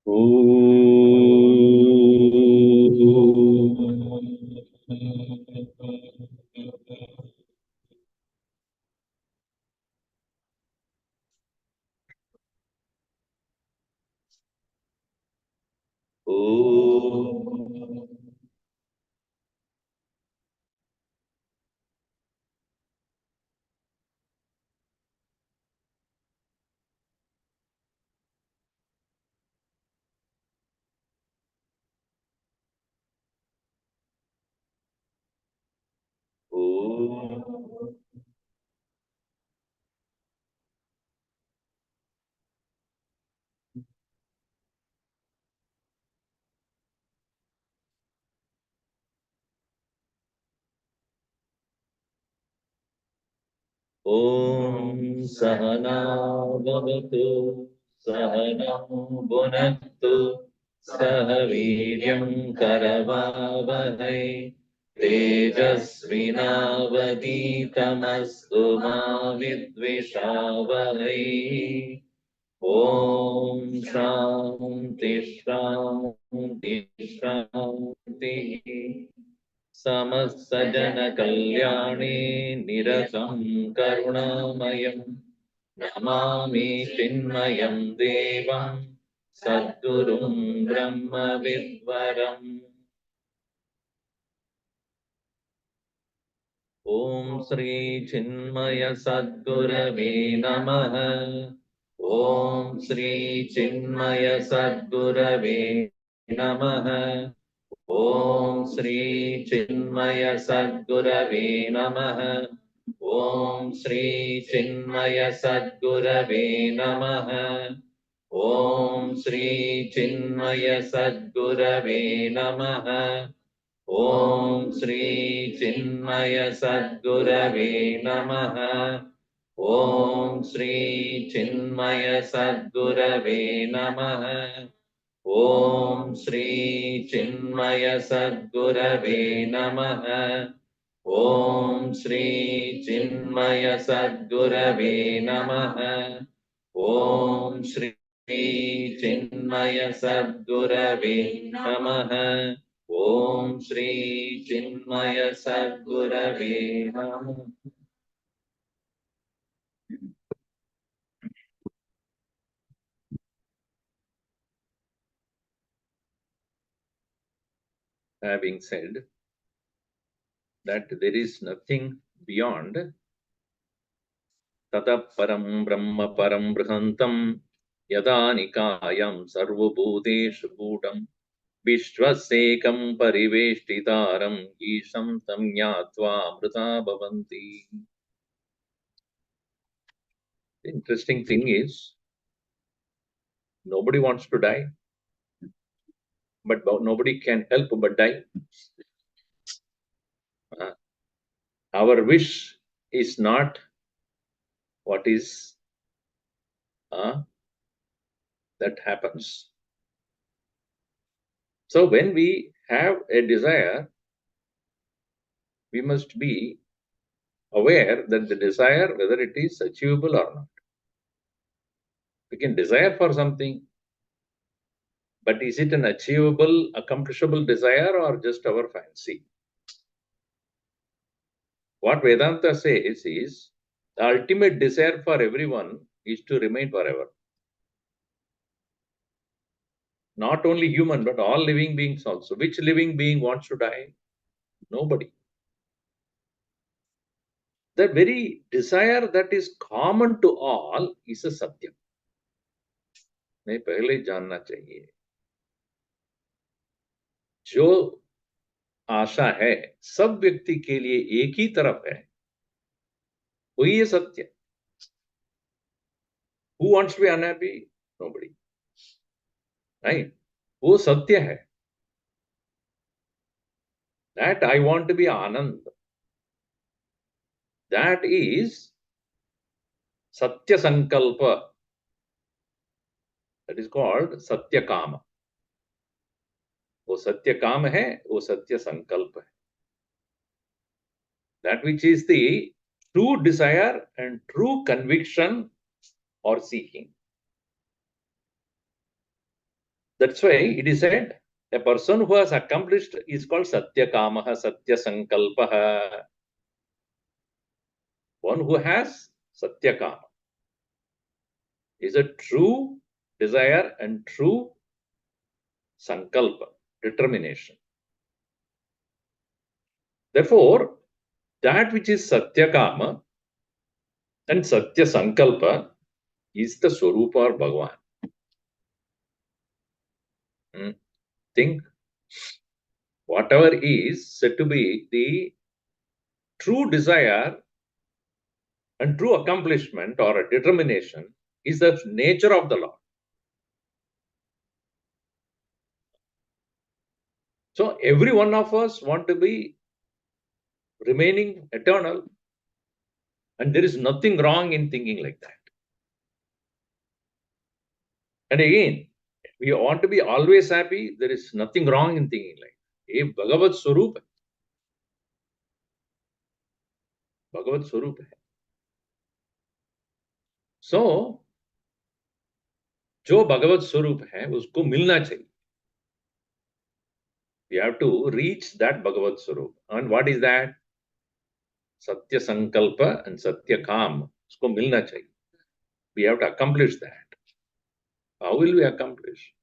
Om Sahana Bhavatu Sahanam Bhunaktu Sahaviryam Karavavahai Tejasvinavaditamastu ma vidvishavahai. Om Shanti Shanti Shanti. समस्तजन कल्याणे निरतं करुणामयं नमामि चिन्मयं देवं सद्गुरुं ब्रह्मविद्वरम्। ॐ श्री चिन्मय सद्गुरवे नमः। ॐ श्री चिन्मय सद्गुरवे नमः। ॐ श्री चिन्मय सद्गुरवे नमः। ॐ श्री चिन्मय सद्गुरवे नमः। ॐ श्री चिन्मय सद्गुरवे नमः। ॐ श्री चिन्मय सद्गुरवे नमः। ॐ श्री चिन्मय सद्गुरवे नमः। ॐ श्री चिन्मय सद्गुरवे नमः। ॐ श्री चिन्मय सद्गुरवे नमः। ॐ श्री चिन्मय सद्गुरवे नमः। ॐ श्री चिन्मय सद्गुरवे नमः। Having said that there is nothing beyond Tata param brahma param brihantam yada nikayam sarvabhuteshu bhudam vishvasekam pariveshtitaram isham tam jnatva amrita bhavanti. The interesting thing is, nobody wants to die, but nobody can help but die. Our wish is not what is that happens. So when we have a desire, we must be aware that the desire, whether it is achievable or not. We can desire for something, but is it an achievable, accomplishable desire or just our fancy? What Vedanta says is, the ultimate desire for everyone is to remain forever. Not only human, but all living beings also. Which living being wants to die? Nobody. The very desire that is common to all is a satya. मैं पहले जानना चाहिए जो आशा है सब व्यक्ति के लिए एक ही तरफ है, वही है सत्य. Who wants to be unhappy? Nobody. Right? वो सत्य है. That I want to be Anand. That is Satya Sankalpa. That is called Satya Kama. वो सत्य काम है, वो सत्य संकल्प है. That which is the true desire and true conviction or seeking. That's why it is said, a person who has accomplished is called Satya Kamaha, Satya Sankalpaha. One who has Satya Kama is a true desire and true Sankalpa, determination. Therefore, that which is Satya Kama and Satya Sankalpa is the Swarupa or Bhagavan. Think whatever is said to be the true desire and true accomplishment or a determination is the nature of the Lord. So every one of us want to be remaining eternal, and there is nothing wrong in thinking like that. And again, we want to be always happy. There is nothing wrong in thinking like that. Ye Bhagavad Swarup, Bhagavad Swarup hai. So जो भगवत स्वरूप है उसको मिलना चाहिए. We have to reach that Bhagavad Swarup. And what is that? Satya Sankalpa and Satya Kam. उसको मिलना चाहिए. We have to accomplish that. How will we accomplish?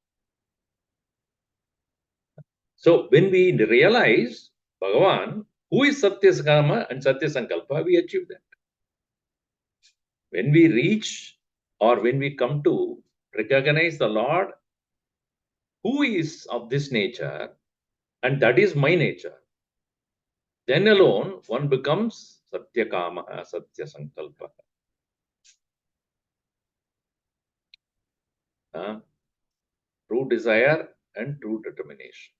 So when we realize Bhagavan, who is Satya Kama and Satya Sankalpa, we achieve that. When we reach or when we come to recognize the Lord, who is of this nature, and that is my nature, then alone one becomes Satya Kama, Satya Sankalpa. True desire and true determination.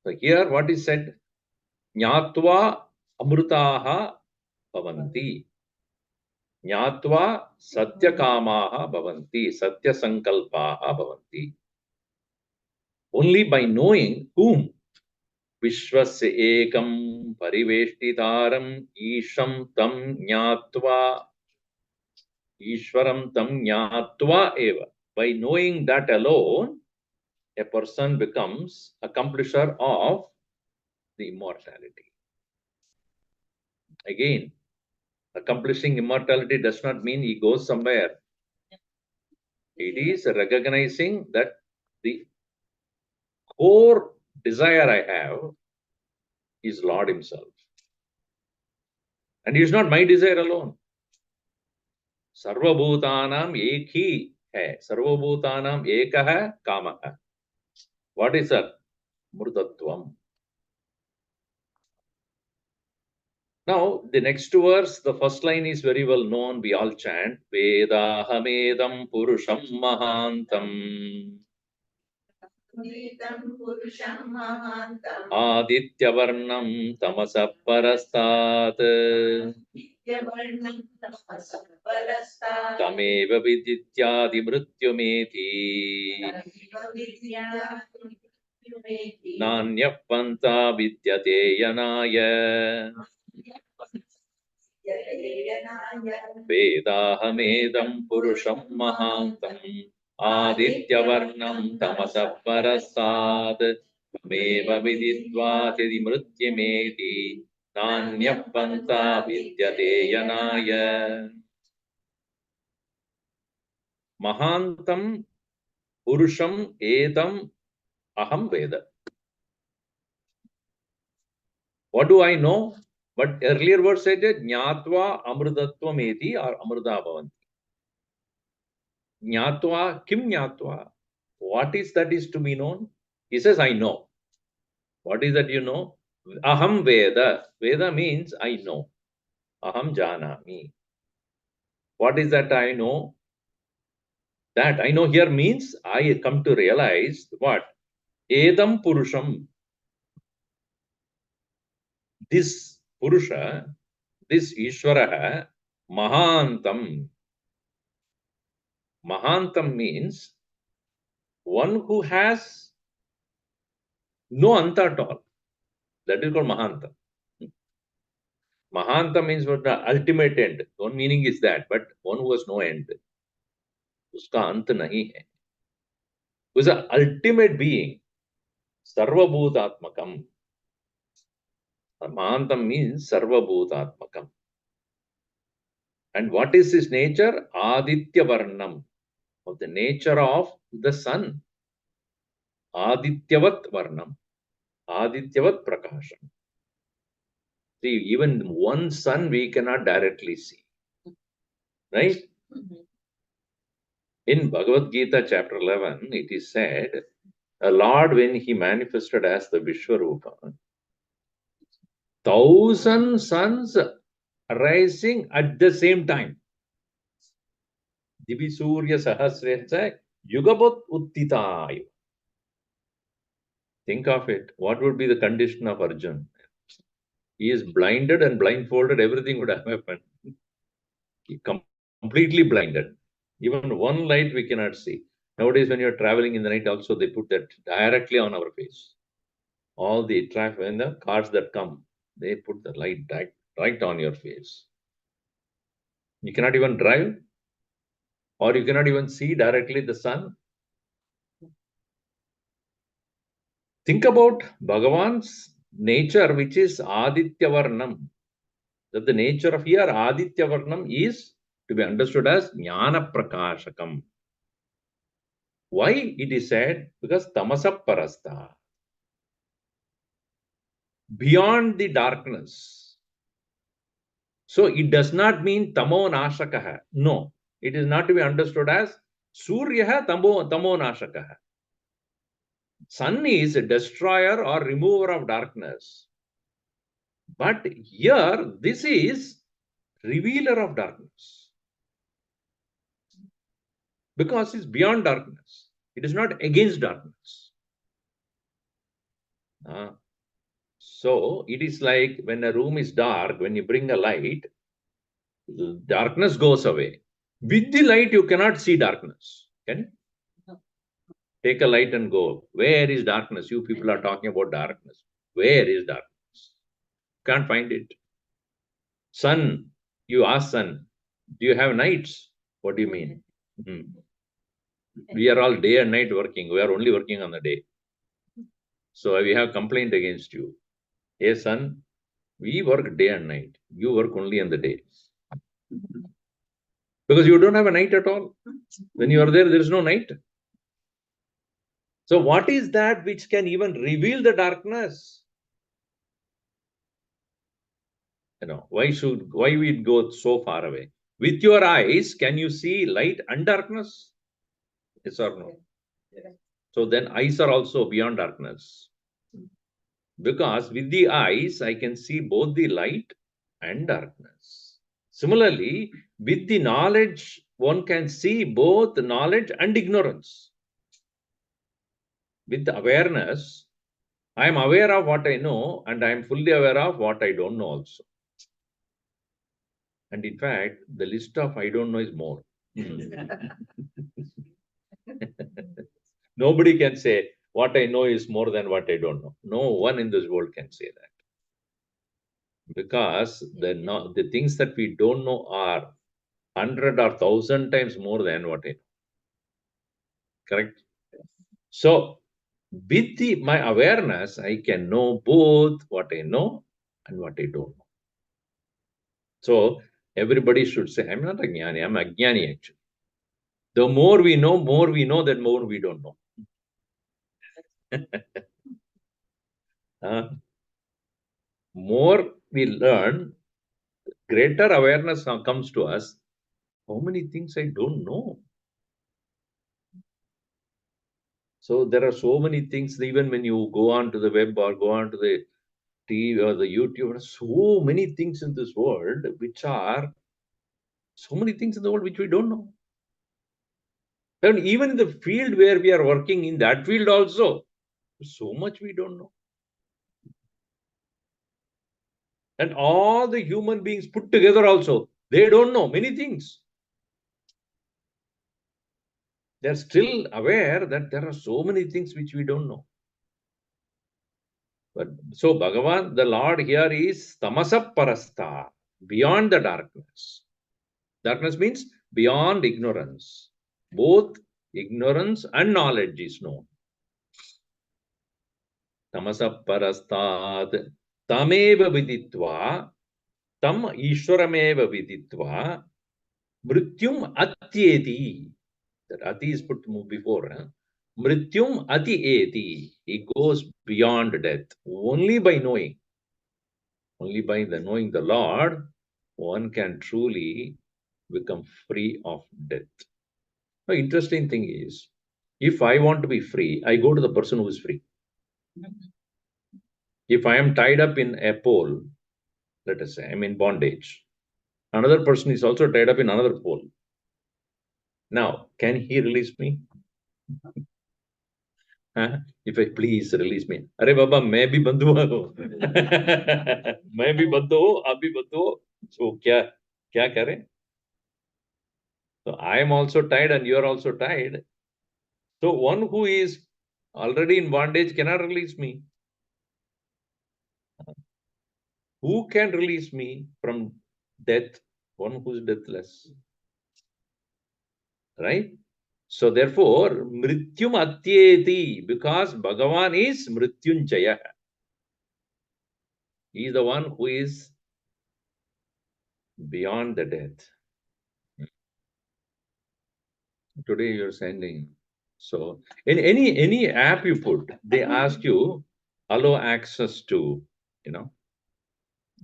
So here what is said? Jnatva amrutaha bhavanti. Jnatva satyakamaha bhavanti. Satyasankalpaha bhavanti. Only by knowing whom Vishwasya ekam pariveshtitaram isham tam jnatva Ishwaram tam jnatva eva. By knowing that alone, a person becomes accomplisher of the immortality. Again, accomplishing immortality does not mean he goes somewhere. It is recognizing that the core desire I have is Lord Himself. And it is not my desire alone. Sarvabhutanam ek hi hai. Sarvabhutanam ekah kamaha. What is that? Murtatvam. Now, the next verse, the first line is very well known. We all chant, Vedahamedam Purusham Mahantam. Adityavarnam Tamasa Parastat. Tameva Vidityadi Mrityumeti. Nanyapanta Vidyate Yanaya. Vedahamedam Purusham Mahantam Adityavarnam Tamasa Parasad Meva Vididvati Mrityameti Nanyapanta Vidyate Yanaya. Mahantam Purusham Edam Aham Veda. What do I know? But earlier word said Jnatva Amrudatvam Eti or Amruda Bhavanti. Jnatva, Kim Jnatva? What is that is to be known? He says, I know. What is that you know? Aham Veda. Veda means I know. Aham Janami. What is that I know? That I know here means I come to realize what? Edam Purusham. This Purusha, this Ishvara, Mahantam. Mahantam means one who has no anta at all. That is called Mahantam. Mahanta means what the ultimate end. One meaning is that, but one who has no end. उसका अंत नहीं है. Who is the ultimate being, Sarvabhutatmakam. Mahantam means Sarvabhutatmakam. And what is his nature? Aditya Varnam, of the nature of the sun. Adityavat Varnam, Adityavat Prakasham. See, even one sun we cannot directly see. Right? In Bhagavad Gita chapter 11, it is said, a Lord, when he manifested as the Vishwarupa, 1,000 suns rising at the same time. Divi Surya Sahasrensa Yugabat Uttitayu. Think of it. What would be the condition of Arjun? He is blinded and blindfolded, everything would have happened. He completely blinded. Even one light we cannot see. Nowadays, when you're traveling in the night, also they put that directly on our face. All the traffic, when the cars that come, they put the light right on your face. You cannot even drive, or you cannot even see directly the sun. Think about Bhagavan's nature, which is Aditya Varnam. That the nature of here, Aditya Varnam, is to be understood as Jnana Prakashakam. Why it is said? Because Tamasa Parasta. Beyond the darkness. So it does not mean Tamo Nashakaha. No. It is not to be understood as Suryaha Tamo Nashakaha. Sun is a destroyer or remover of darkness. But here, this is revealer of darkness. Because it's beyond darkness. It is not against darkness. So it is like when a room is dark, when you bring a light, darkness goes away. With the light, you cannot see darkness. Can you? No. Take a light and go. Where is darkness? You people are talking about darkness. Where is darkness? Can't find it. Sun, you ask sun, do you have nights? What do you mean? We are all day and night working. We are only working on the day. So we have complaint against you. Hey son, we work day and night. You work only on the day. Because you don't have a night at all. When you are there, there is no night. So what is that which can even reveal the darkness? Why we go so far away? With your eyes, can you see light and darkness? Yes or no? Yes. So then eyes are also beyond darkness. Because with the eyes, I can see both the light and darkness. Similarly, with the knowledge, one can see both knowledge and ignorance. With the awareness, I am aware of what I know and I am fully aware of what I don't know also. And in fact, the list of I don't know is more. Nobody can say what I know is more than what I don't know. No one in this world can say that. Because the things that we don't know are 100 or 1,000 times more than what I know. Correct? So, with my awareness, I can know both what I know and what I don't know. So, everybody should say, I'm not a jnani, I'm a jnani actually. The more we know that more we don't know. More we learn, greater awareness comes to us. How many things I don't know? So there are so many things, even when you go on to the web or go on to the TV or the YouTube, there are so many things in this world which are so many things in the world which we don't know. And even in the field where we are working, in that field also, so much we don't know. And all the human beings put together also, they don't know many things. They're still aware that there are so many things which we don't know. But so Bhagavan, the Lord here is tamasa parasta, beyond the darkness. Darkness means beyond ignorance. Both ignorance and knowledge is known. Tamasa parastat tameva viditva tam ishwarameva viditva mrityum atyeti. That ati is put before. Mrityum ati. He goes beyond death. Only by knowing. Only by knowing the Lord, one can truly become free of death. The interesting thing is, if I want to be free, I go to the person who is free. If I am tied up in a pole, let us say, I'm in bondage. Another person is also tied up in another pole. Now, can he release me? If I please release me. Arey Baba, मैं भी बंधु हूँ. मैं भी बंधु हूँ, आप भी बंधु हो. So क्या करें? So I am also tied and you are also tied. So one who is already in bondage cannot release me. Who can release me from death? One who is deathless. Right? So therefore, mrityum atyeti, because Bhagavan is mrityunjaya. He is the one who is beyond the death. Today you're sending. So in any app you put, they ask you allow access to,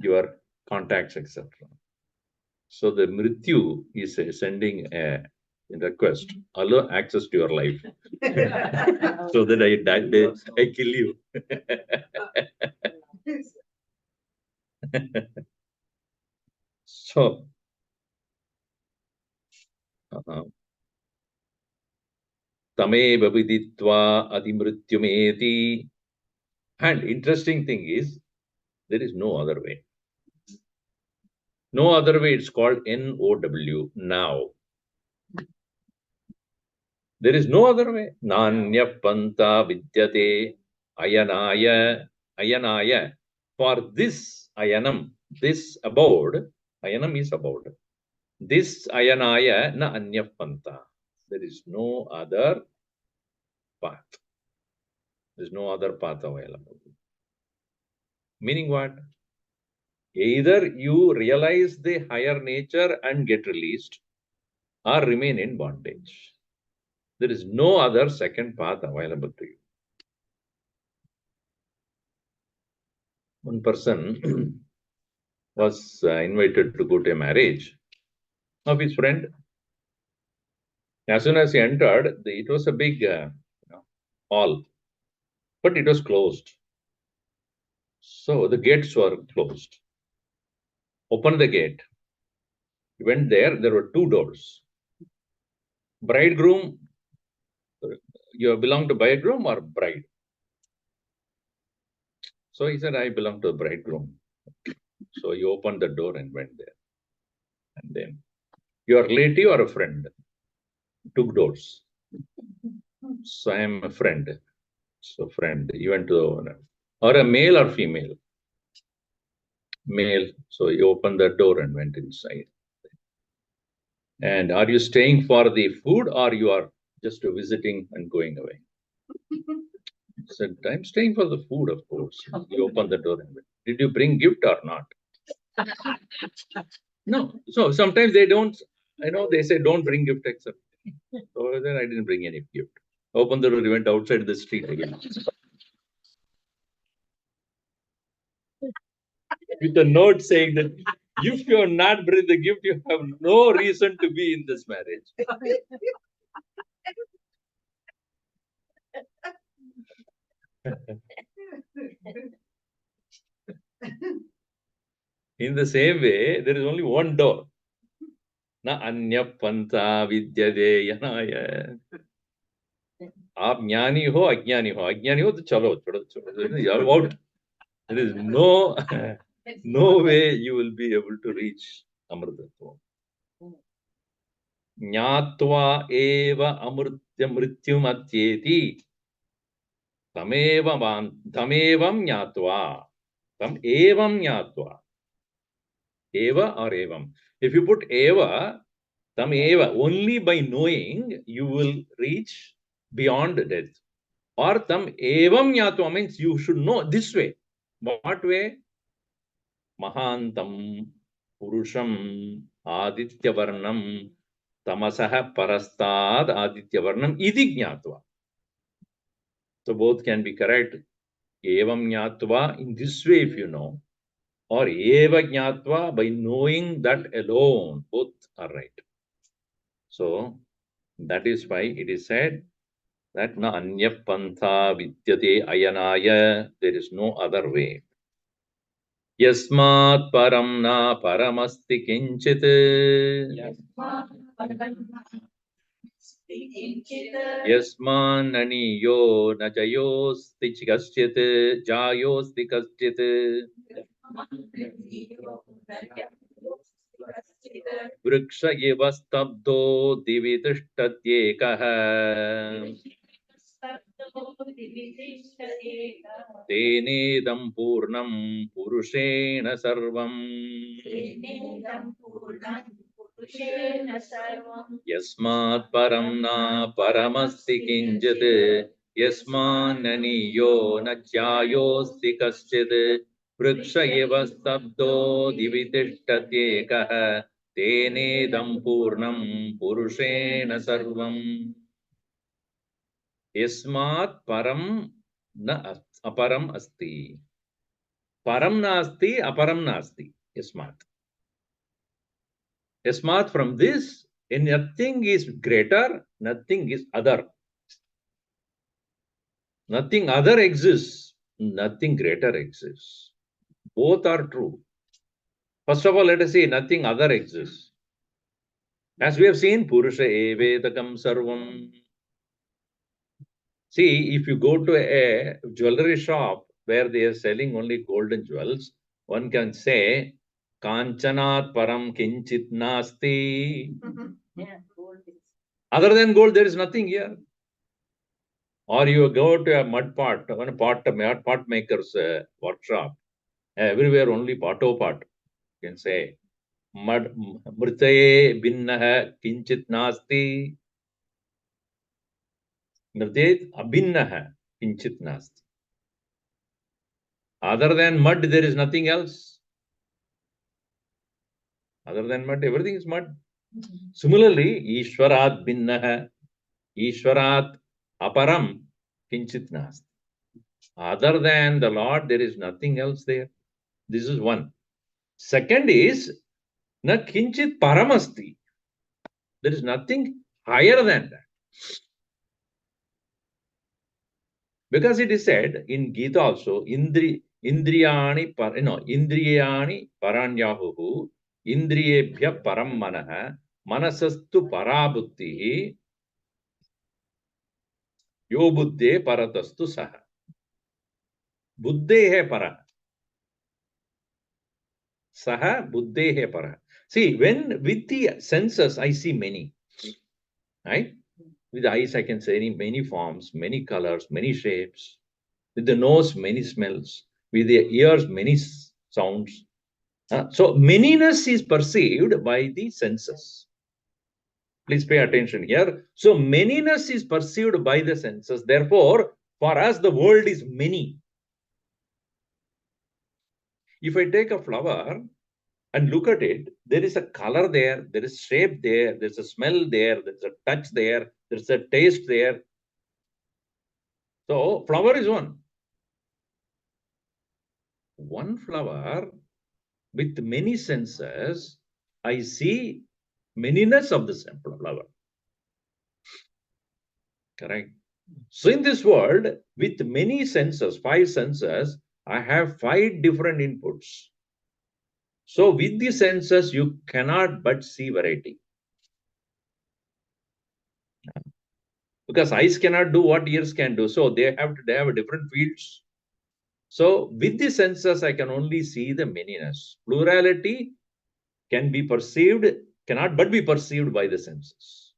your contacts, etc. So the Mrityu is sending a request, allow access to your life. So that I kill you. So, tameva viditva adimrityumeti. And interesting thing is, there is no other way. No other way. It's called NOW, now. There is no other way. Nanya panta vidyate ayanaya. For this ayanam, this abode, ayanam is abode. This ayanaya na anya panta. There is no other path. There is no other path available. Meaning what? Either you realize the higher nature and get released, or remain in bondage. There is no other second path available to you. One person was invited to go to a marriage of his friend. As soon as he entered, it was a big hall, but it was closed. So the gates were closed. Opened the gate. He went there. There were two doors. Bridegroom, you belong to bridegroom or bride? So he said, I belong to the bridegroom. So he opened the door and went there. And then, your relative or a friend? Two doors. So I am a friend. So friend, you went to the owner. Or a male or female? Male. So he opened the door and went inside. And are you staying for the food or you are just visiting and going away? He said, I'm staying for the food, of course. He opened the door and went. Did you bring gift or not? No. So sometimes they don't, they say don't bring gift except. So then I didn't bring any gift. Opened the door, he went outside the street again. With a note saying that if you are not bring the gift, you have no reason to be in this marriage. In the same way, there is only one door. Na anya panta vidyade yanaya. आप ज्ञानी हो अज्ञानी हो तो चलो छोड़ो you are out. There is no way you will be able to reach amrtatva. Jnatva eva amrtya mrityum atyeti tamevam jnatva tam evam jnatva. Eva or evam. If you put eva, Tam eva, only by knowing you will reach beyond death. Or tam evam yatva means you should know this way. What way? Mahantam Purusham Aditya Varnam Tamasaha Parastad Aditya Varnam Idi Jnatva. So both can be correct. Evam Jnatva in this way if you know, or Eva Jnatva by knowing that alone. Both are right. So that is why it is said that na anya pantha vidyate ayanaya. There is no other way. Yasmat param na paramasti kinchit. Yasmananiyo na jayosti kaschit. Jayosti kaschit. Vriksha eva stabdo divitishtatyekah. Tenedam purnam purushena sarvam. Yasmat param na paramasti kinjit. Yasmananiyo na jyayosti kaschid. Vriksha eva stabdo divitishtatyekah. Tenedam purnam purushena sarvam. Yasmat param na aparam asti. Param nasti, aparam nasti. Yasmat. Yasmat, from this, and nothing is greater, nothing is other. Nothing other exists, nothing greater exists. Both are true. First of all, let us say nothing other exists. As we have seen, Purusha evedakam sarvam. See, if you go to a jewelry shop where they are selling only golden jewels, one can say, Kanchanat param kinchit nasti. Other than gold, there is nothing here. Or you go to a mud pot, one pot maker's workshop, everywhere only pato pot. You can say, mud mrtaye binnaha kinchit nasti. Mrtaye abhinnaha kinchit nasti. Other than mud, there is nothing else. Other than mud, everything is mud. Similarly, Ishwarat binnaha, Ishwarat aparam kinchit nasti. Other than the Lord, there is nothing else there. This is one. Second is, na kinchit paramasti. There is nothing higher than that. Because it is said in Gita also, indriyani paranyahuhu, indriyebhya param manaha, manasastu parabuddhi, yo buddhe paratastu saha. Buddhe hai para. Saha buddhe hai para. See, when with the senses, I see many. Right? With the eyes, I can see many forms, many colors, many shapes. With the nose, many smells. With the ears, many sounds. So, manyness is perceived by the senses. Please pay attention here. So, manyness is perceived by the senses. Therefore, for us, the world is many. If I take a flower and look at it, there is a color there, there is shape there, there's a smell there, there's a touch there, there's a taste there. So, flower is one. One flower with many senses, I see manyness of the flower. Correct. So, in this world, with many senses, 5 senses, I have 5 different inputs. So, with the senses, you cannot but see variety. Because eyes cannot do what ears can do. So, they have different fields. So, with the senses, I can only see the manyness. Plurality can be perceived, cannot but be perceived by the senses.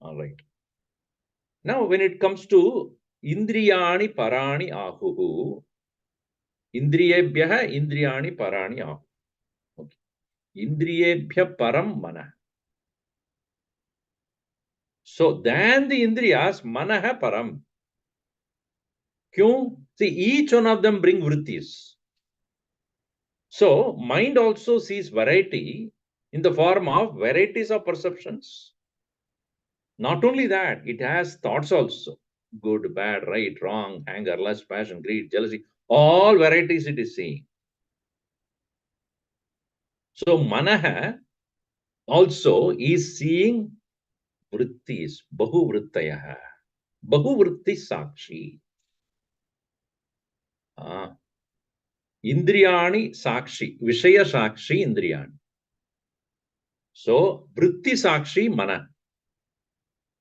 All right. Now, when it comes to indriyani parani ahuhu, indriyebhya indriyani parani ahu. Okay. Indriyebhya param mana. So than the Indriyas, Manaha Param. Kyun? See, each one of them bring vrittis. So mind also sees variety in the form of varieties of perceptions. Not only that, it has thoughts also. Good, bad, right, wrong, anger, lust, passion, greed, jealousy. All varieties it is seeing. So Manaha also is seeing vrittis, Bahu Vrittayaha. Bahu Vritti Sakshi. Indriyani Sakshi. Vishaya Sakshi Indriyani. So Vritti Sakshi Mana.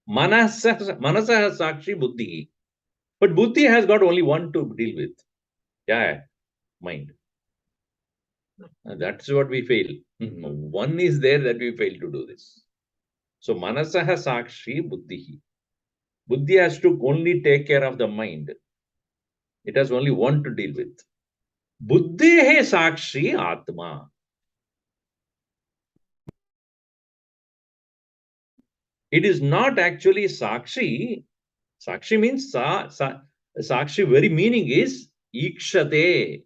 Manasa Sakshi Buddhi. But Buddhi has got only one to deal with. Yeah, mind. That's what we fail. One is there that we fail to do this. So Manasaha Sakshi Buddhi. Buddhi has to only take care of the mind. It has only one to deal with. Buddhehe Sakshi Atma. It is not actually Sakshi. Sakshi means Sakshi very meaning is Ikshate.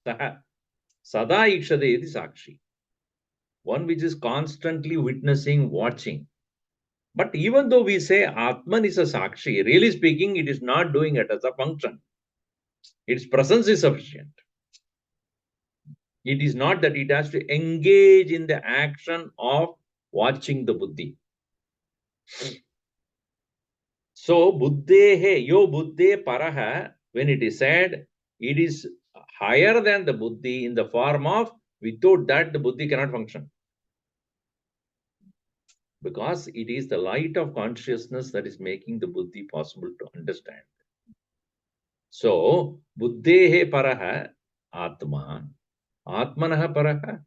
Sada Ikshate is Sakshi. One which is constantly witnessing, watching. But even though we say Atman is a Sakshi, really speaking, it is not doing it as a function. Its presence is sufficient. It is not that it has to engage in the action of watching the Buddhi. So, Buddhehe, yo Buddhe Paraha, when it is said, it is higher than the Buddhi in the form of, without that the Buddhi cannot function. Because it is the light of consciousness that is making the Buddhi possible to understand. So, Buddhehe Paraha Atma, Atmanaha Paraha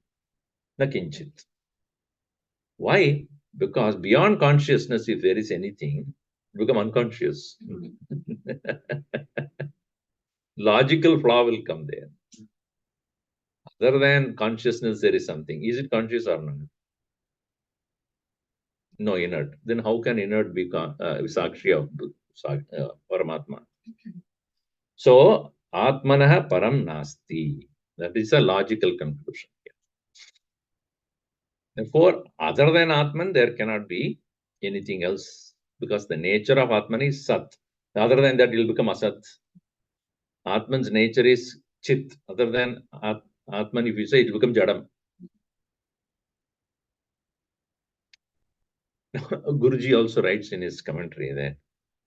na Kinchit. Why? Because beyond consciousness, if there is anything, become unconscious. Logical flaw will come there. Other than consciousness, there is something. Is it conscious or not? No, inert. Then how can inert be Sakshi of Paramatma? So, Atmanaha Param Nasti. That is a logical conclusion. Therefore, other than Atman, there cannot be anything else because the nature of Atman is Sat. Other than that, it will become Asat. Atman's nature is Chit. Other than Atman, if you say, it will become Jadam. Guruji also writes in his commentary that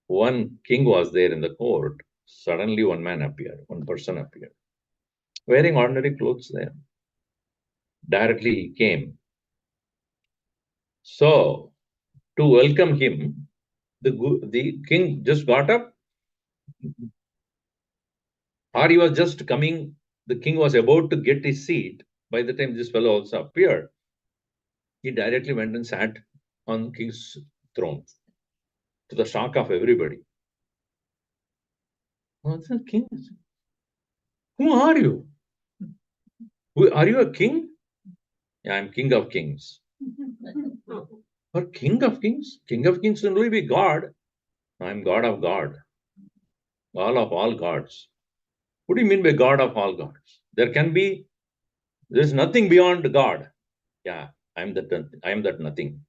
one king was there in the court. Suddenly, one man appeared, one person appeared, wearing ordinary clothes there. Directly he came. So, to welcome him, the king just got up, or he was just coming. The king was about to get his seat. By the time this fellow also appeared, he directly went and sat on king's throne, to the shock of everybody. Oh, the king, who are you? Are you a king? Yeah, I'm king of kings. Or king of kings? King of kings will only be God. I'm God of God. All of all gods. What do you mean by God of all gods? There's nothing beyond God. Yeah, I'm that nothing.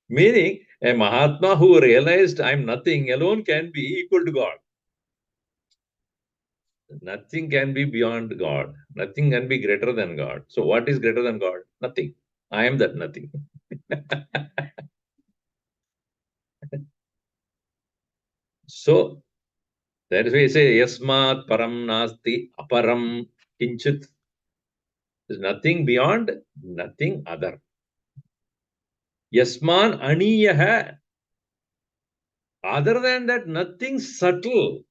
Meaning, a Mahatma who realized I'm nothing alone can be equal to God. Nothing can be beyond God. Nothing can be greater than God. So, what is greater than God? Nothing. I am that nothing. So, that is why I say, Yasmat Param Nasti Aparam Kinchit. There's nothing beyond, nothing other. Yasman Aniyaha. Other than that, nothing subtle.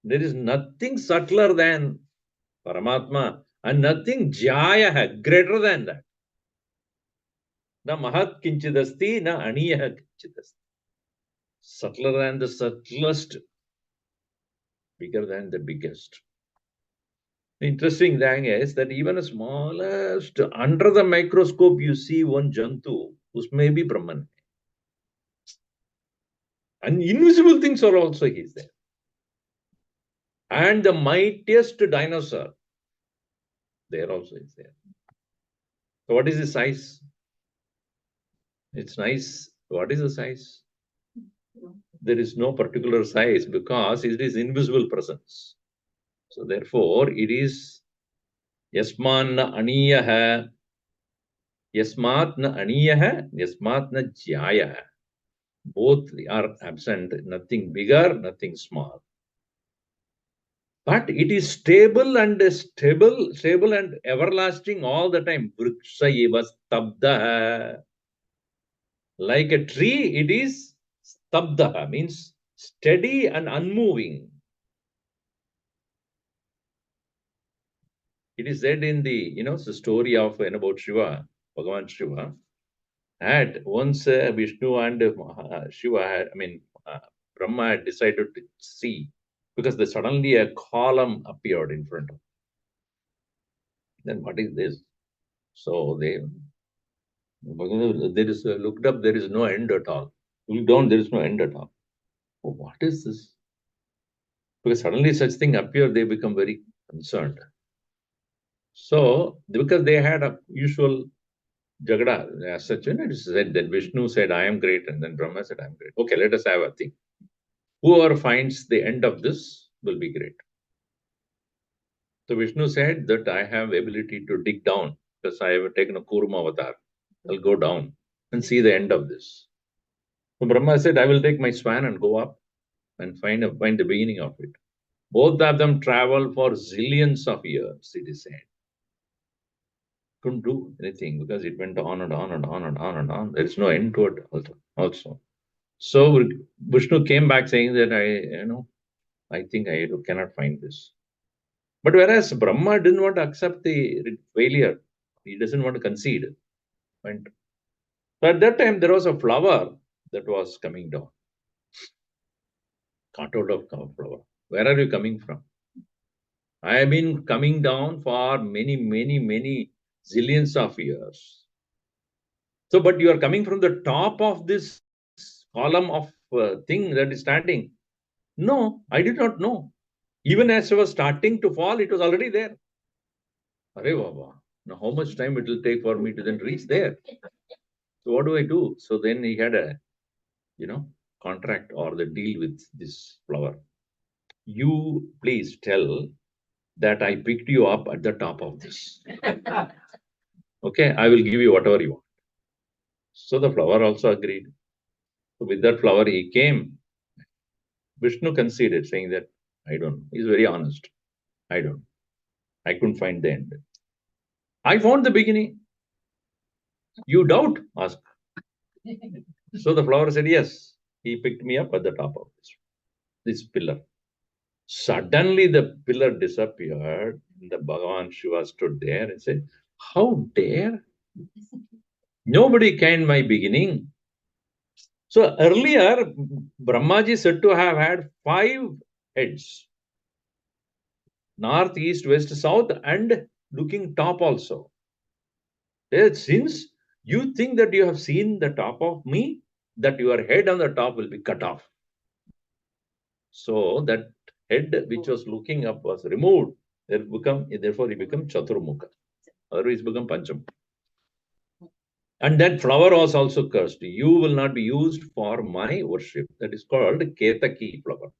There is nothing subtler than Paramatma and nothing Jaya, greater than that. Na Mahat Kinchidasti, na Aniyaha Kinchidasti. Subtler than the subtlest, bigger than the biggest. The interesting thing is that even a smallest, under the microscope, you see one Jantu, who's maybe Brahman. And invisible things are also he's there. And the mightiest dinosaur, there also is there. So what is the size? It's nice. What is the size? There is no particular size because it is invisible presence. So therefore, it is yasmanna aniyaha, yasmatna aniyaha, yasmatna jyayaha. Both are absent, nothing bigger, nothing small. But it is stable and stable and everlasting all the time. Vriksha eva stabdaha. Like a tree, it is stabdaha, means steady and unmoving. It is said in the, the story of about Shiva, Bhagavan Shiva, had once Vishnu and Shiva had, Brahma had decided to see because suddenly a column appeared in front of. Then what is this? So they there is looked up. There is no end at all. Look down. There is no end at all. Oh, what is this? Because suddenly such thing appear, they become very concerned. So because they had a usual Jagada, as such, it is said that Vishnu said, I am great, and then Brahma said, I am great. Okay, let us have a thing. Whoever finds the end of this will be great. So Vishnu said that I have ability to dig down because I have taken a Kurma avatar. I'll go down and see the end of this. So Brahma said, I will take my swan and go up and find the beginning of it. Both of them travel for zillions of years, it is said. Couldn't do anything because it went on and on and on and on and on. There is no end to it also. So Vishnu came back saying that I think I cannot find this. But whereas Brahma didn't want to accept the failure, he doesn't want to concede. And so at that time there was a flower that was coming down. Caught out of flower. Where are you coming from? I have been coming down for many, many, many zillions of years. So, but you are coming from the top of this column of thing that is standing. No, I did not know. Even as I was starting to fall, it was already there. Arey Baba, now how much time it will take for me to then reach there? So what do I do? So then he had a, contract or the deal with this flower. You please tell that I picked you up at the top of this. Okay, I will give you whatever you want. So the flower also agreed. So with that flower, he came. Vishnu conceded, saying that I don't know. He's very honest. I don't. I couldn't find the end. I found the beginning. You doubt? Ask. So the flower said, yes. He picked me up at the top of this pillar. Suddenly the pillar disappeared. The Bhagavan Shiva stood there and said, how dare? Nobody can my beginning. So earlier, Brahmaji said to have had 5 heads. North, east, west, south, and looking top also. Since you think that you have seen the top of me, that your head on the top will be cut off. So that head which was looking up was removed. Therefore, he became Chaturmukha. Otherwise, become Pancham. And that flower was also cursed. You will not be used for my worship. That is called Ketaki flower.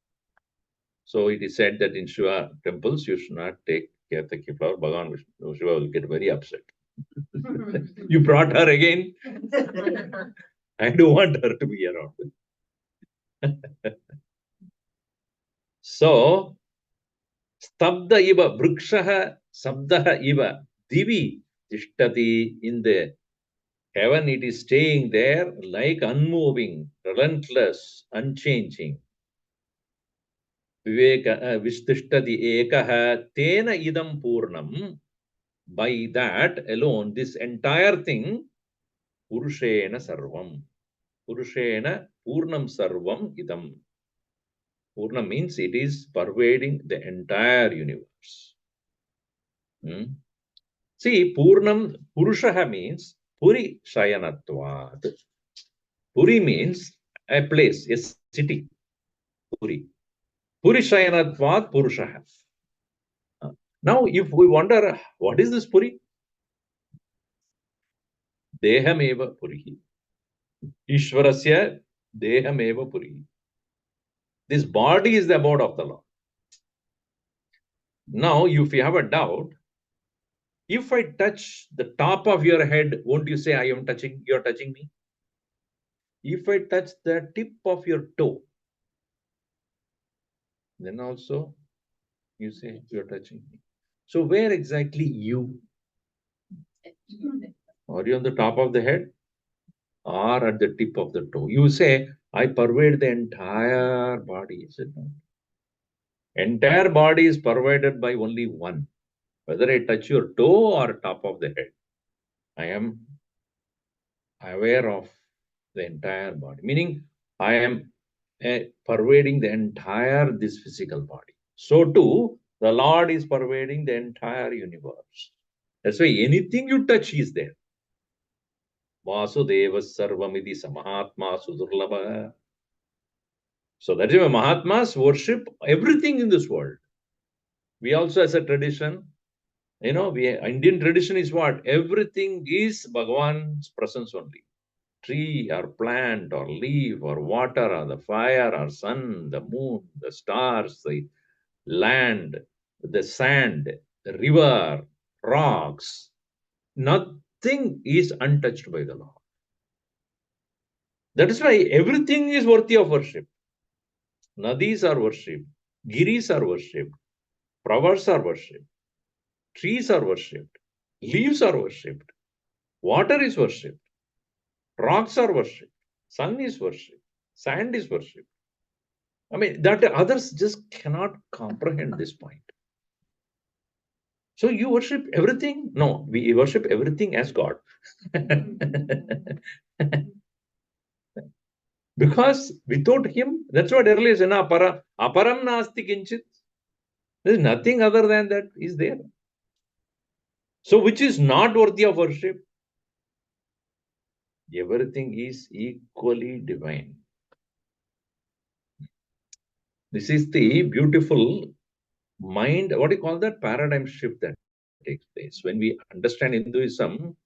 So it is said that in Shiva temples, you should not take Ketaki flower. Bhagavan Shiva will get very upset. You brought her again. I don't want her to be around. So, stabda iva vrikshaha sabdaha iva divi tishtati, in the heaven it is staying there like unmoving, relentless, unchanging. Viveka vistishtati ekaha tena idam purnam. By that alone, this entire thing, Purushena sarvam. Purushena purnam sarvam idam. Purna means it is pervading the entire universe. See, Purnam Purushaha means Puri Shayanatvat. Puri means a place, a city. Puri. Puri Shayanatvat Purushaha. Now, if we wonder, what is this Puri? Dehameva Puri. Ishwarasya Dehameva Puri. This body is the abode of the Lord. Now, if you have a doubt, if I touch the top of your head, won't you say I am touching, you're touching me? If I touch the tip of your toe, then also you say you're touching me. So where exactly you? Are you on the top of the head or at the tip of the toe? You say, I pervade the entire body, is it not? Entire body is pervaded by only one. Whether I touch your toe or top of the head, I am aware of the entire body. Meaning, I am pervading the entire this physical body. So too, the Lord is pervading the entire universe. That's why anything you touch is there. Vasudeva Sarvamidi Samahatma Sudurlabha. So that is why Mahatmas worship everything in this world. We also, as a tradition, Indian tradition is what? Everything is Bhagavan's presence only. Tree or plant or leaf or water or the fire or sun, the moon, the stars, the land, the sand, the river, rocks. Nothing is untouched by the Lord. That is why everything is worthy of worship. Nadis are worshipped, giris are worshipped, flowers are worshipped, trees are worshipped, leaves are worshipped, water is worshipped, rocks are worshipped, sun is worshipped, sand is worshipped. I mean, that others just cannot comprehend this point. So you worship everything? No, we worship everything as God. Because without him, that's what earlier said, aparam nasti kinchit. There's nothing other than that is there. So which is not worthy of worship? Everything is equally divine. This is the beautiful mind, what do you call that? Paradigm shift that takes place. When we understand Hinduism,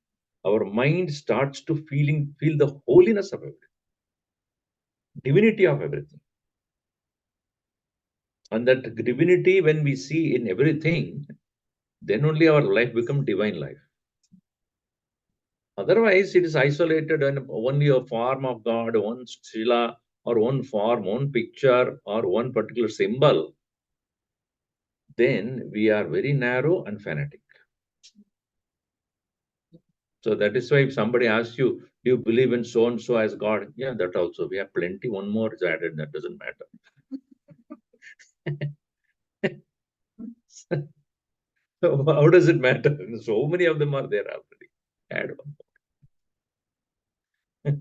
our mind starts to feel the holiness of everything, divinity of everything. And that divinity, when we see in everything, then only our life becomes divine life. Otherwise, it is isolated and only a form of God, one stila, or one form, one picture, or one particular symbol. Then we are very narrow and fanatic. So that is why if somebody asks you, do you believe in so and so as God? Yeah, that also. We have plenty. One more is added. That doesn't matter. So how does it matter? So many of them are there already. Add one more.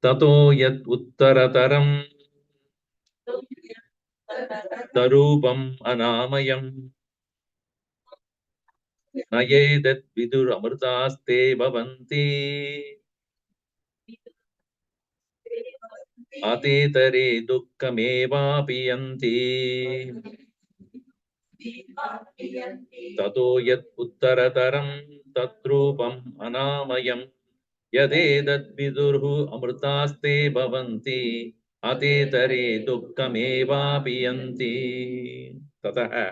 Tato yat uttarataram tarupam anamayam nayedat vidur amrtaste bhavanti atetare dukkamevapiyanti tato yat uttarataram tatrupam anamayam yadedat vidurhu amrtaste bhavanti atetare dukkamevapiyanti tataha.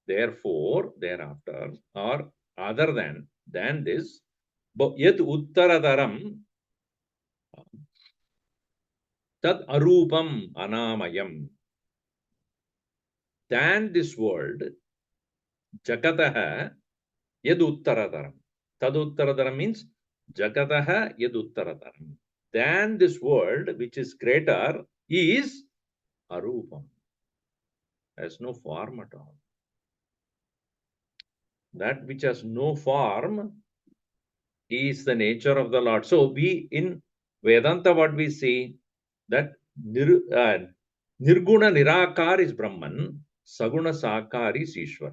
Therefore, thereafter, or other than this, yat uttarataram tad arupam anamayam, than this world, jakataha yad uttarataram. Tad uttarataram means jakataha yad uttarataram. Than this world, which is greater, is arupam. Has no form at all. That which has no form is the nature of the Lord. So we in Vedanta, what we see that Nirguna Nirakar is Brahman, Saguna Sakari is Ishwar.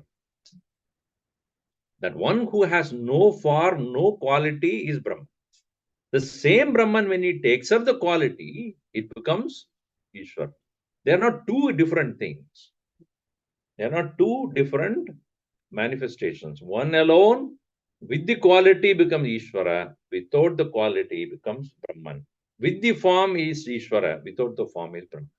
That one who has no form, no quality is Brahman. The same Brahman, when he takes up the quality, it becomes Ishwar. They are not two different things. They are not two different manifestations. One alone with the quality becomes Ishvara. Without the quality becomes Brahman. With the form is Ishvara. Without the form is Brahman.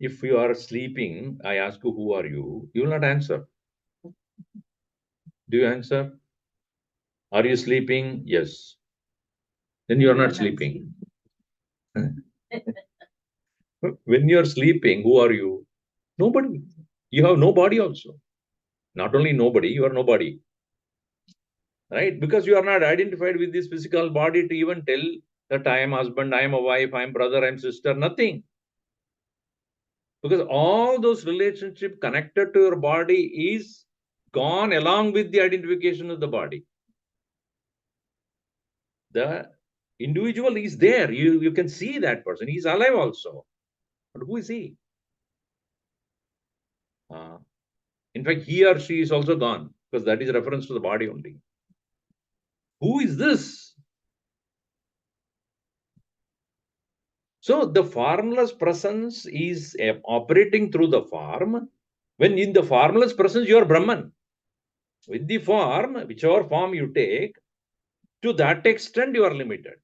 If you are sleeping, I ask you, who are you? You will not answer. Do you answer? Are you sleeping? Yes. Then you are not sleeping. When you are sleeping, who are you? Nobody. You have no body also. Not only nobody, you are nobody. Right? Because you are not identified with this physical body to even tell that I am husband, I am a wife, I am brother, I am sister, nothing. Because all those relationship connected to your body is gone along with the identification of the body. The individual is there. You can see that person. He is alive also. But who is he? In fact, he or she is also gone, because that is a reference to the body only. Who is this? So the formless presence is operating through the form. When in the formless presence, you are Brahman. With the form, whichever form you take, to that extent you are limited.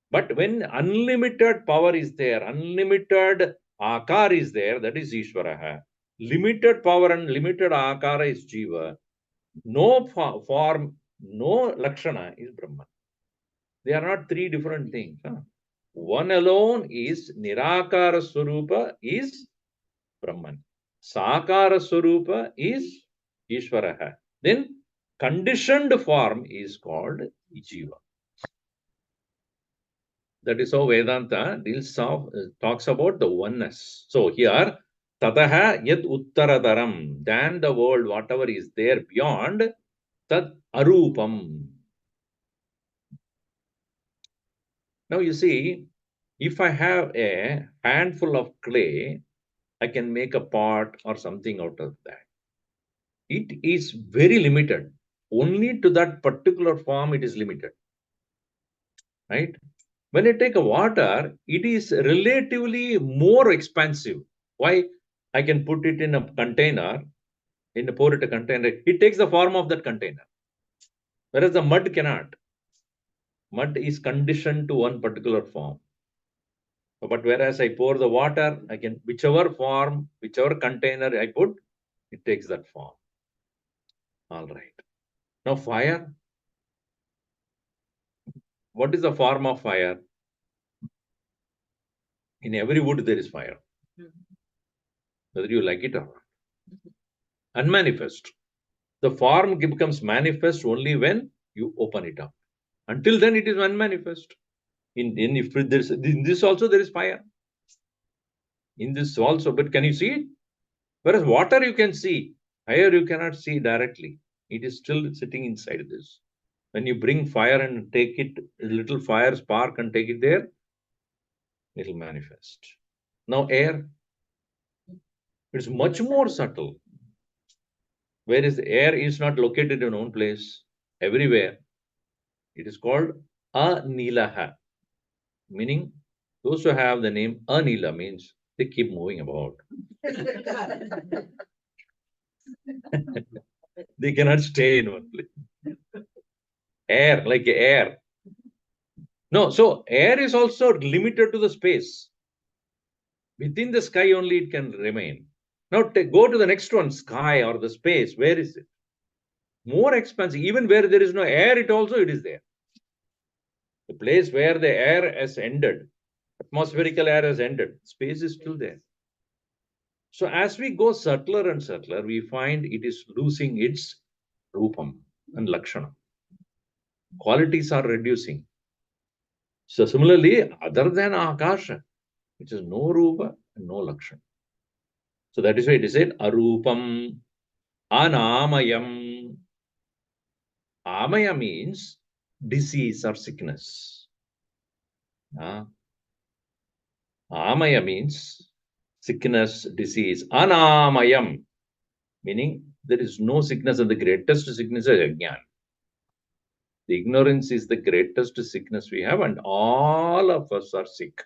But when unlimited power is there, unlimited akar is there, that is Ishvaraha. Limited power and limited akara is Jiva. No form, no lakshana is Brahman. They are not three different things. One alone is Nirakara Swarupa is Brahman. Sakara Swarupa is Ishvaraha. Then conditioned form is called Jiva. That is how Vedanta talks about the oneness. So here, Tataha Yat Uttaradaram, than the world, whatever is there beyond, Tat Arupam. Now you see, if I have a handful of clay, I can make a pot or something out of that. It is very limited. Only to that particular form it is limited. Right? When I take a water, it is relatively more expansive. Why? I can put it in a container, pour it a container. It takes the form of that container. Whereas the mud cannot. Mud is conditioned to one particular form. But whereas I pour the water, I can, whichever form, whichever container I put, it takes that form. All right. Now fire. What is the form of fire? In every wood there is fire. Whether you like it or not. Unmanifest. The form becomes manifest only when you open it up. Until then it is unmanifest. In this also there is fire. In this also, but can you see it? Whereas water you can see, fire you cannot see directly. It is still sitting inside this. When you bring fire and take it, a little fire spark and take it there, it will manifest. Now air, it's much more subtle. Whereas the air is not located in one place, everywhere. It is called Anilaha, meaning those who have the name Anila means they keep moving about. They cannot stay in one place. Air, like air. No, so air is also limited to the space. Within the sky only it can remain. Now go to the next one, sky or the space. Where is it? More expansive. Even where there is no air, it is there. The place where the air has ended, atmospherical air has ended, space is still there. So as we go subtler and subtler, we find it is losing its rupam and lakshana. Qualities are reducing. So similarly, other than akasha, which is no rupa and no lakshana. So that is why it is said arupam, anamayam. Amaya means disease or sickness. Amaya means sickness, disease. Anamayam, meaning there is no sickness, and the greatest sickness is ajnana. The ignorance is the greatest sickness we have, and all of us are sick.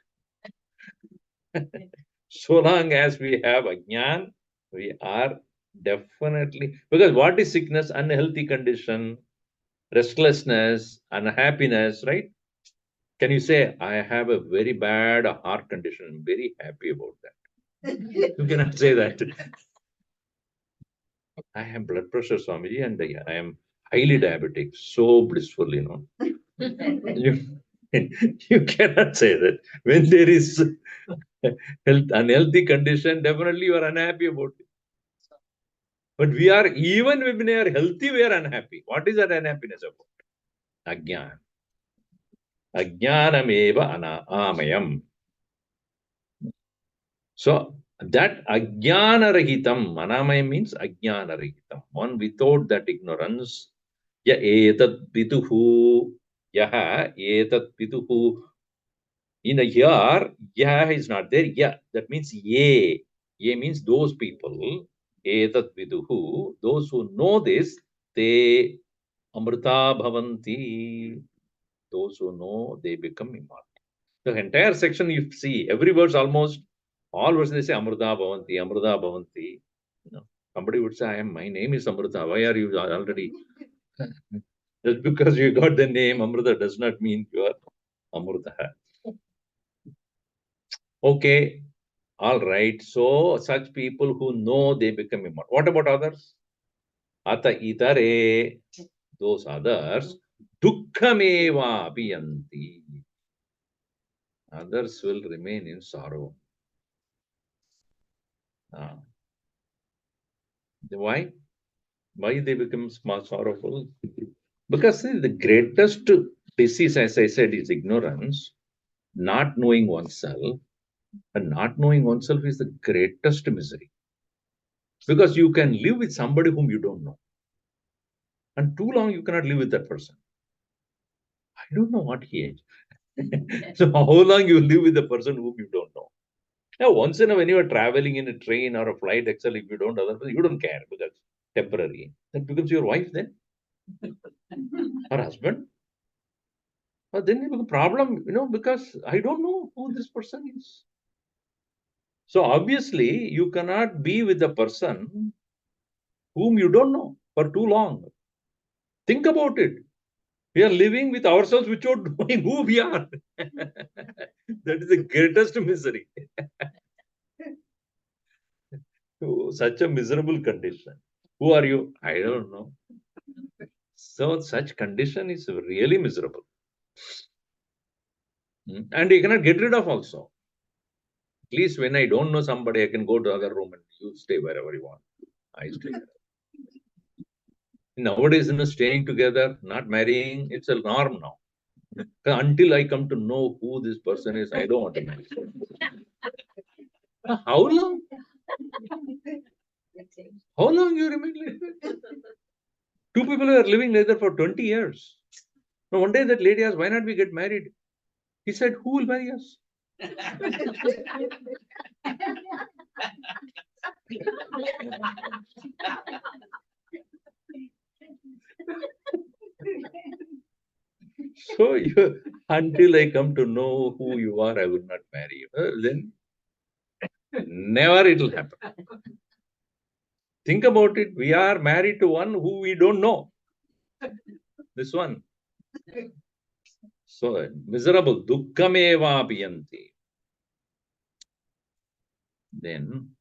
So long as we have ajnana, we are definitely, because what is sickness? Unhealthy condition, restlessness, unhappiness, right? Can you say, I have a very bad heart condition? I'm very happy about that. You cannot say that. I have blood pressure, Swamiji, and I am highly diabetic. So blissful, you know. You, you cannot say that. When there is unhealthy condition, definitely you are unhappy about it. But we are, even when we are healthy, we are unhappy. What is that unhappiness about? Ajnana. Ajnanameva amayam. So that ajnana-rahitam, anamayam means ajnana-rahitam. One without that ignorance, ya etat viduhu, yaha etat viduhu. In a here, yah is not there. Yeah, that means ye. Ye means those people. Etat viduhu, those who know this, they amrita bhavanti. Those who know, they become immortal. The entire section, you see, every verse almost, all verses they say Amrita Bhavanti, Amrita Bhavanti. You know, somebody would say, my name is Amrita. Why are you already? Just because you got the name Amrita does not mean you are Amrita. Okay, all right. So such people who know, they become immortal. What about others? Ata itare, those others, dukkhameva abhiyanti. Others will remain in sorrow. Why? Why they become sorrowful? Because see, the greatest disease, as I said, is ignorance, not knowing oneself. And not knowing oneself is the greatest misery. Because you can live with somebody whom you don't know. And too long you cannot live with that person. I don't know what he is. So how long you live with the person whom you don't know? Now, once in a when you are traveling in a train or a flight, actually, if you don't otherwise, you don't care because temporary. That becomes your wife then, or husband. But then you have a problem, because I don't know who this person is. So obviously, you cannot be with a person whom you don't know for too long. Think about it. We are living with ourselves without knowing who we are. That is the greatest misery. Oh, such a miserable condition. Who are you? I don't know. So such condition is really miserable. And you cannot get rid of also. At least when I don't know somebody, I can go to other room and you stay wherever you want. I stay. Nowadays, staying together, not marrying, it's a norm now. Until I come to know who this person is, I don't want to marry. How long? How long you remain like that? Two people are living together for 20 years. Now, one day that lady asked, why not we get married? He said, who will marry us? So, until I come to know who you are, I would not marry you. Then never it will happen. Think about it. We are married to one who we don't know. This one. So miserable. Dukkhameva abhiyanti. Then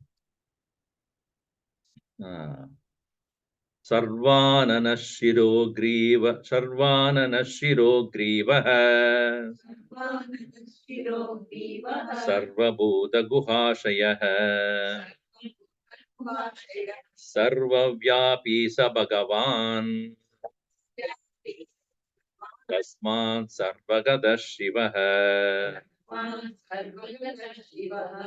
Sarvananashiro griva Sarvananashiro griva Sarvabhuta guhashaya Sarvavyapi sa Bhagavan Tasmat Sarvagata Shivaha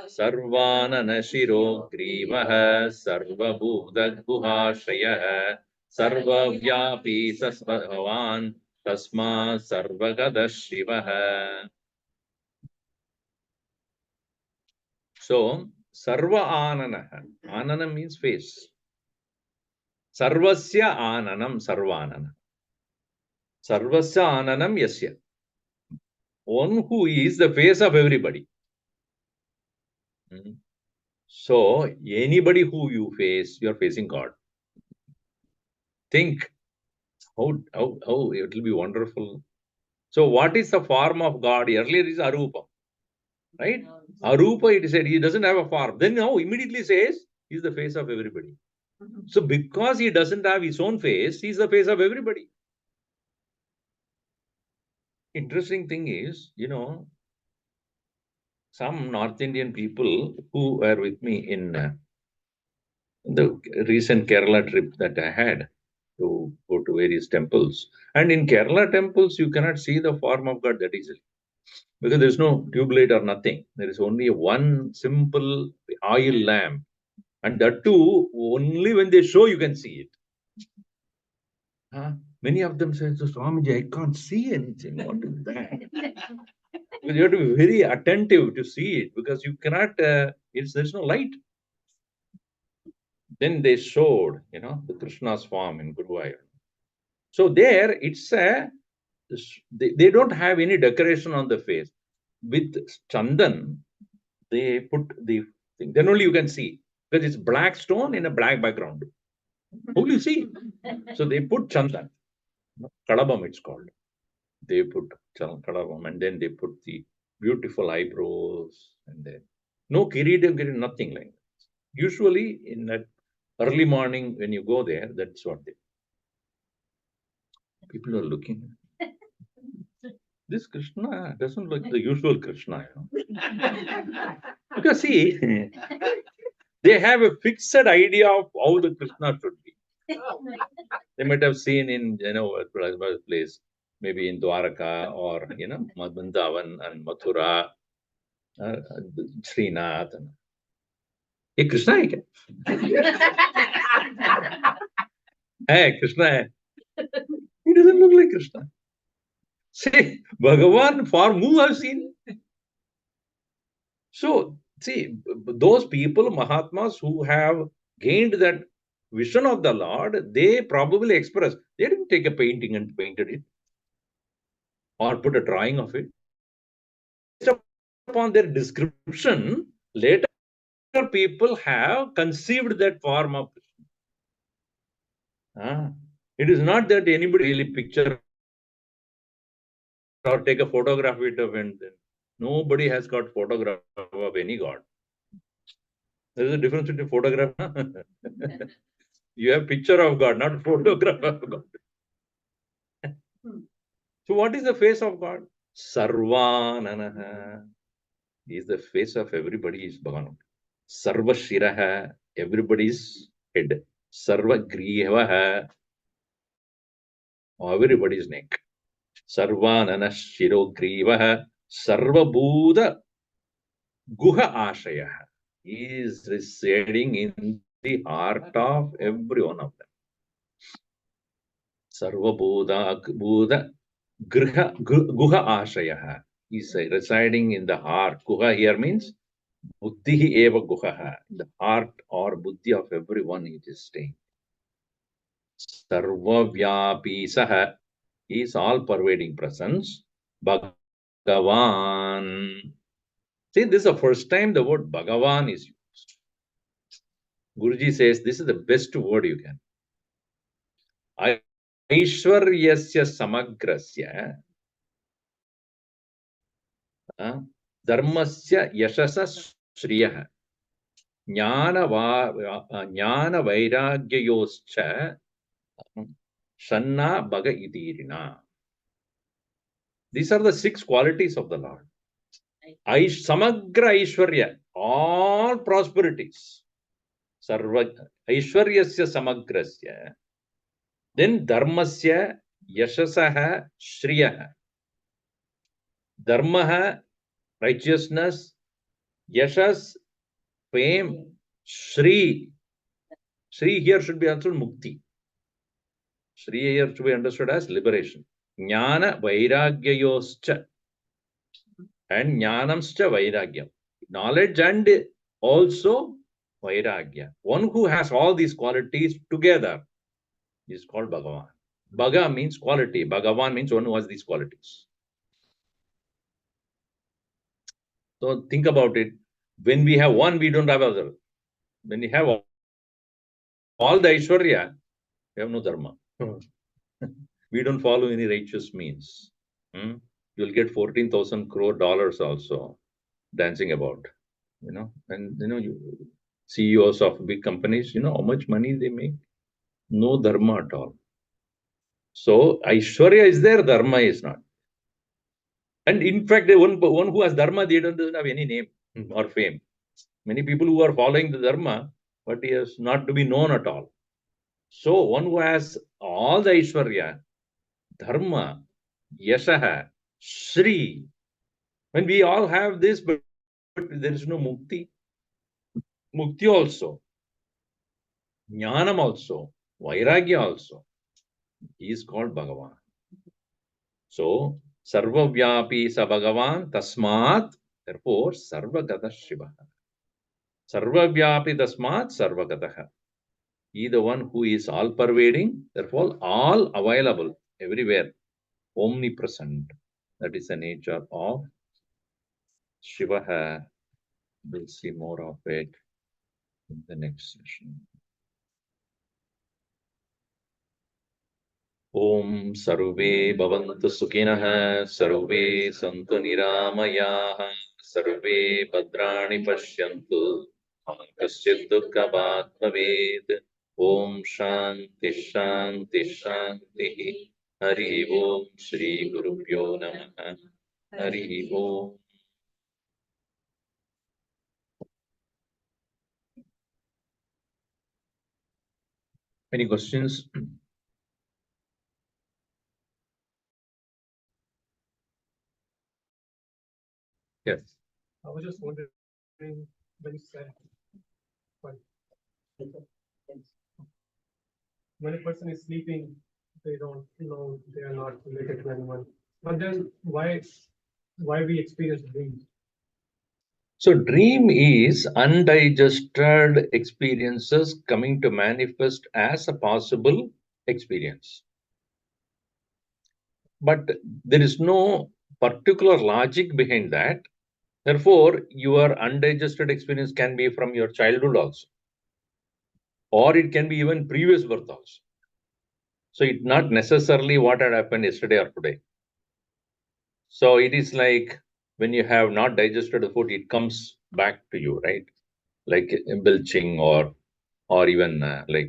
Sarvananashiro Grivaha Sarvabhudaguhashayah Sarvavyapi Sasbhagavan Tasma Sarvagada Shivaha. So, Sarva Ananaha. Anana means face. Sarvasya Ananam Sarvanana. Sarvasya Ananam Yasya. One who is the face of everybody. So, anybody who you face, you are facing God. Think how it will be wonderful. So, what is the form of God? Earlier is Arupa, right? Arupa, it said he doesn't have a form. Then now immediately says he's the face of everybody. So, because he doesn't have his own face, he's the face of everybody. Interesting thing is, some North Indian people who were with me in the recent Kerala trip that I had to go to various temples. And in Kerala temples, you cannot see the form of God that easily because there's no tube light or nothing. There is only one simple oil lamp. And that too, only when they show you can see it. Many of them say, so Swamiji, I can't see anything. What is that? Because you have to be very attentive to see it because you cannot, there's no light. Then they showed, the Krishna's form in Guruvayur. So there, they don't have any decoration on the face. With Chandan, they put the thing. Then only you can see because it's black stone in a black background. How do you see? So they put Chandan. Kadabam it's called. They put Kadabam and then they put the beautiful eyebrows and then no kiridam, nothing like that. Usually in that early morning when you go there, that's what people are looking. This Krishna doesn't look the usual Krishna, Because see, they have a fixed idea of how the Krishna should be. They might have seen in, a place, maybe in Dwaraka or, Vrindavan and Mathura, Srinath. Hey, Krishna hai kya? Hey, Krishna hai. He doesn't look like Krishna. See, Bhagavan form who I've seen. So, see, those people, Mahatmas who have gained that vision of the Lord, they probably express. They didn't take a painting and painted it or put a drawing of it. Based upon their description, later people have conceived that form of Krishna. It is not that anybody really picture or take a photograph of it and then nobody has got photograph of any god. There is a difference between photograph. You have picture of God, not photograph of God. So what is the face of God? Sarvananaha. He is the face of everybody is Bhagavan. Sarva Shiraha, everybody's head. Sarva Grivaha, everybody's neck. Sarvanana Shiro Grivaha, Sarva Buddha Guha Ashaya. He is residing in the heart of every one of them. Sarva Buddha Guha Ashaya is residing in the heart. Guha here means Buddhi eva guhaha. The heart or buddhi of everyone it is staying. Sarva Vyapi Saha is all pervading presence. Bhagavan. See, this is the first time the word Bhagavan is used. Guruji says this is the best word you can. Aishwaryasya samagrasya dharmasya yashasa shriyah jnana vairagyayoscha shanna bhaga idirina. These are the 6 qualities of the Lord. Samagra Aishwarya, all prosperities. Sarva Aishwaryasya samagrasya. Then dharmasya yashasaha shriyaha. Dharmaha, righteousness, yashas, fame, shri. Shri here should be answered mukti. Shri here should be understood as liberation. Jnana vairagyayoscha. And jnanamscha vairagyam. knowledge and also vairagya. One who has all these qualities together is called Bhagavan. Bhaga means quality. Bhagavan means one who has these qualities. So think about it. When we have one, we don't have other. When we have all the Aishwarya, we have no dharma. We don't follow any righteous means. Hmm? You'll get 14,000 crore dollars also dancing about, and you CEOs of big companies, how much money they make? No dharma at all. So Aishwarya is there, dharma is not. And in fact, one who has dharma, they doesn't have any name or fame. Many people who are following the dharma, but he is not to be known at all. So one who has all the Aishwarya, dharma, yashaha, Shri. When we all have this, but there is no mukti. Mukti also, jnanam also, vairagya also. He is called Bhagavan. So, sarvavyapi sa Bhagavan tasmat, therefore, sarvagata Shiva. Sarvavyapi tasmat sarvagataha. He the one who is all pervading, therefore, all available, everywhere, omnipresent. That is the nature of Shiva. We'll see more of it in the next session. Om Sarve Bhavantu Sukhinah Sarve Santu Niramayaha Sarve Bhadrani Pashyantu Kasyid Dukkha Bhaved. Om Shanti Shanti Shanti Hari Om Shri Gurubhyo Namaha Hari Om. Any questions? Yes. I was just wondering when you said when a person is sleeping, they don't know they are not related to anyone. But then why we experience dreams? So dream is undigested experiences coming to manifest as a possible experience. But there is no particular logic behind that. Therefore, your undigested experience can be from your childhood also, or it can be even previous birth also. So it's not necessarily what had happened yesterday or today. So it is like when you have not digested the food, it comes back to you, right? Like belching or even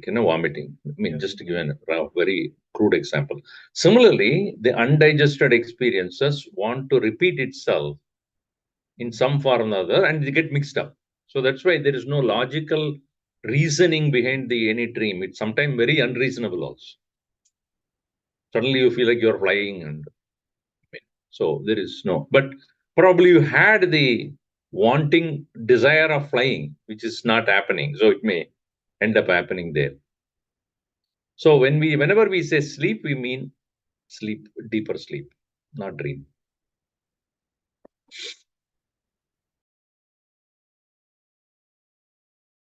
vomiting. I mean, just to give a very crude example. Similarly, the undigested experiences want to repeat itself in some form or another, and they get mixed up. So that's why there is no logical reasoning behind the any dream. It's sometimes very unreasonable also. Suddenly you feel like you're flying, and so there is no. But probably you had the wanting desire of flying, which is not happening. So it may end up happening there. So whenever we say sleep, we mean sleep, deeper sleep, not dream.